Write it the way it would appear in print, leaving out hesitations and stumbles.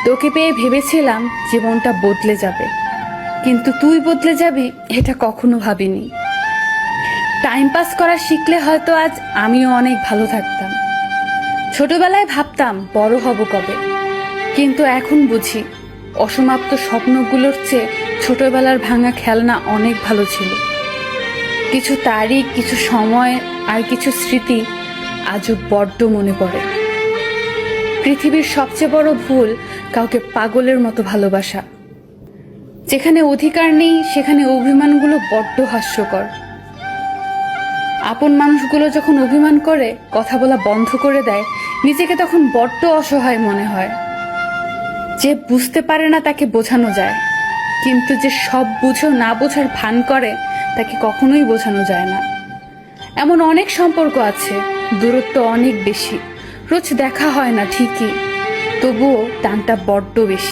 তোকে পেয়ে ভেবেছিলাম জীবনটা বদলে যাবে, কিন্তু তুই বদলে যাবি এটা কখনো ভাবিনি। টাইম পাস করা শিখলে হয়তো আজ আমিও অনেক ভালো থাকতাম। ছোটবেলায় ভাবতাম বড় হব কবে, কিন্তু এখন বুঝি অসমাপ্ত স্বপ্নগুলোর চেয়ে ছোটবেলার ভাঙা খেলনা অনেক ভালো ছিল। কিছু তারিখ, কিছু সময় আর কিছু স্মৃতি আজও বড্ড মনে পড়ে। পৃথিবীর সবচেয়ে বড় ভুল কাউকে পাগলের মতো ভালোবাসা। যেখানে অধিকার নেই সেখানে অভিমানগুলো বড্ড হাস্যকর। আপন মানুষগুলো যখন অভিমান করে, কথা বলা বন্ধ করে দেয়, নিজেকে তখন বড্ড অসহায় মনে হয়। যে বুঝতে পারে না তাকে বোঝানো যায়, কিন্তু যে সব বুঝেও না বোঝার ভান করে তাকে কখনোই বোঝানো যায় না। এমন অনেক সম্পর্ক আছে, দূরত্ব অনেক বেশি, রোজ দেখা হয় না ঠিকই, তবুও টানটা বড্ড বেশি।